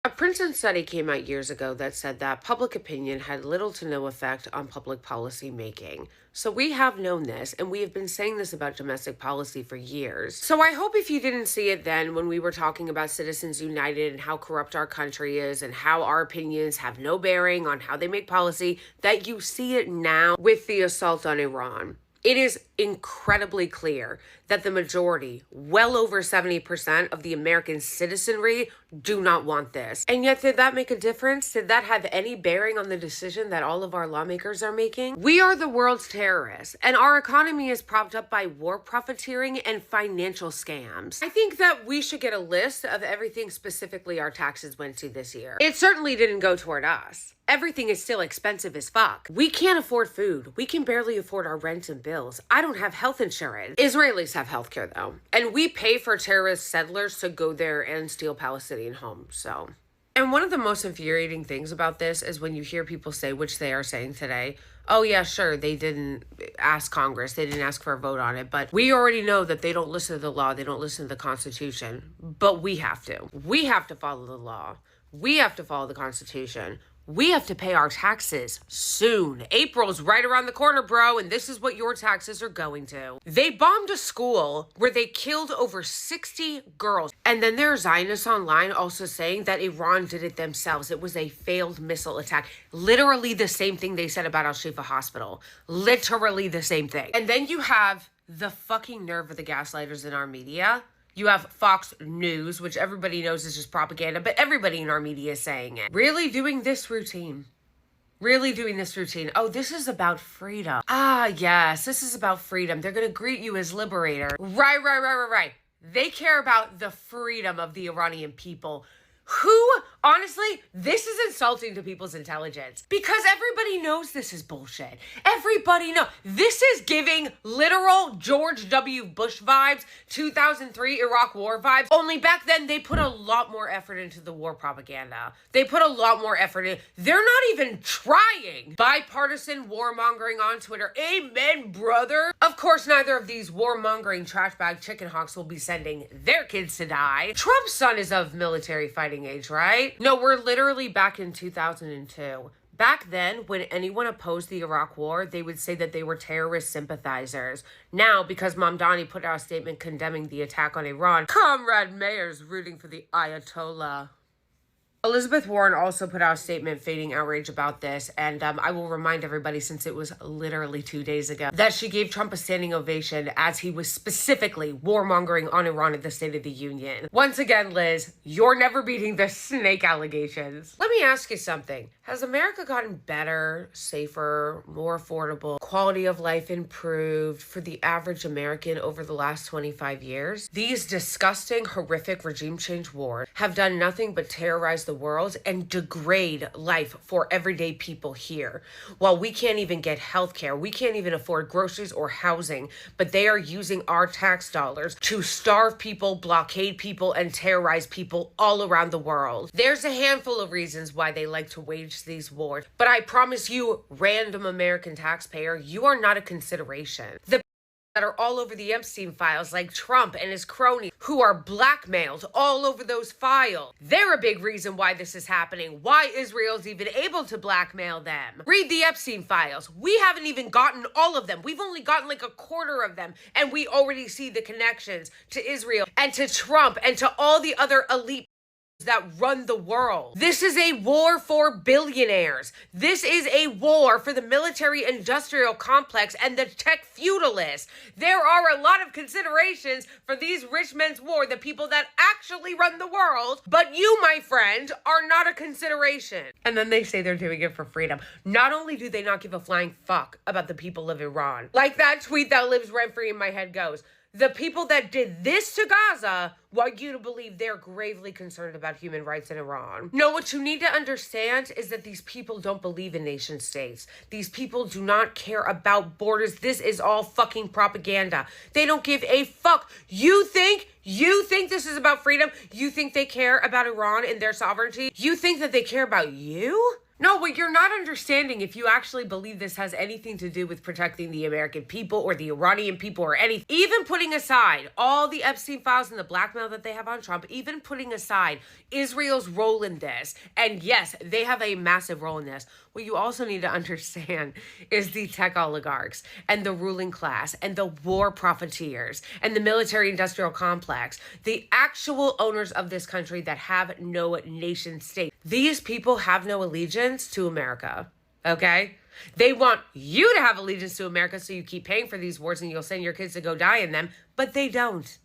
A Princeton study came out years ago that said that public opinion had little to no effect on public policy making. So we have known this, and we have been saying this about domestic policy for years. So I hope if you didn't see it then when we were talking about Citizens United and how corrupt our country is and how our opinions have no bearing on how they make policy, that you see it now with the assault on Iran. It is incredibly clear that the majority, well over 70% of the American citizenry, do not want this. And yet, did that make a difference? Did that have any bearing on the decision that all of our lawmakers are making? We are the world's terrorists, and our economy is propped up by war profiteering and financial scams. I think that we should get a list of everything specifically our taxes went to this year. It certainly didn't go toward us. Everything is still expensive as fuck. We can't afford food. We can barely afford our rent and bills. I don't have health insurance. Israelis have healthcare though. And we pay for terrorist settlers to go there and steal Palestinian homes, so. And one of the most infuriating things about this is when you hear people say, which they are saying today, oh yeah, sure, they didn't ask Congress, they didn't ask for a vote on it, but we already know that they don't listen to the law, they don't listen to the Constitution. But we have to. We have to follow the law. We have to follow the Constitution. We have to pay our taxes soon. April's right around the corner, bro, and this is what your taxes are going to. They bombed a school where they killed over 60 girls. And then there are Zionists online also saying that Iran did it themselves. It was a failed missile attack. Literally the same thing they said about Al-Shifa Hospital. Literally the same thing. And then you have the fucking nerve of the gaslighters in our media. You have Fox News, which everybody knows is just propaganda, but everybody in our media is saying it. Really doing this routine. Really doing this routine. Oh, this is about freedom. Ah, yes, this is about freedom. They're going to greet you as liberator. Right. They care about the freedom of the Iranian people. Who, honestly, this is insulting to people's intelligence because everybody knows this is bullshit. Everybody knows. This is giving literal George W. Bush vibes, 2003 Iraq War vibes. Only back then they put a lot more effort into the war propaganda. They put a lot more effort in. They're not even trying. Bipartisan warmongering on Twitter. Amen, brother. Of course, neither of these warmongering trashbag chicken hawks will be sending their kids to die. Trump's son is of military fighting age, right? No, we're literally back in 2002. Back then, when anyone opposed the Iraq War, they would say that they were terrorist sympathizers. Now, because Mamdani put out a statement condemning the attack on Iran, Comrade Mayer's rooting for the Ayatollah. Elizabeth Warren also put out a statement feigning outrage about this, and I will remind everybody, since it was literally 2 days ago, that she gave Trump a standing ovation as he was specifically warmongering on Iran at the State of the Union. Once again, Liz, you're never beating the snake allegations. Let me ask you something. Has America gotten better, safer, more affordable, quality of life improved for the average American over the last 25 years? These disgusting, horrific regime change wars have done nothing but terrorize the world and degrade life for everyday people here. While we can't even get health care, we can't even afford groceries or housing, but they are using our tax dollars to starve people, blockade people, and terrorize people all around the world. There's a handful of reasons why they like to wage these wars, but I promise you, random American taxpayer, you are not a consideration. The that are all over the Epstein files, like Trump and his cronies, who are blackmailed all over those files. They're a big reason why this is happening, why Israel's even able to blackmail them. Read the Epstein files. We haven't even gotten all of them. We've only gotten like a quarter of them, and we already see the connections to Israel and to Trump and to all the other elite that run the world. This is a war for billionaires. This is a war for the military industrial complex and the tech feudalists. There are a lot of considerations for these rich men's war, the people that actually run the world, but you, my friend, are not a consideration. And then they say they're doing it for freedom. Not only do they not give a flying fuck about the people of Iran, like that tweet that lives rent-free in my head goes, the people that did this to Gaza want you to believe they're gravely concerned about human rights in Iran. No, what you need to understand is that these people don't believe in nation states. These people do not care about borders. This is all fucking propaganda. They don't give a fuck. You think this is about freedom? You think they care about Iran and their sovereignty? You think that they care about you? No, what you're not understanding, if you actually believe this has anything to do with protecting the American people or the Iranian people or anything, even putting aside all the Epstein files and the blackmail that they have on Trump, even putting aside Israel's role in this, and yes, they have a massive role in this, what you also need to understand is the tech oligarchs and the ruling class and the war profiteers and the military industrial complex, the actual owners of this country that have no nation state. These people have no allegiance to America, okay? They want you to have allegiance to America so you keep paying for these wars and you'll send your kids to go die in them, but they don't.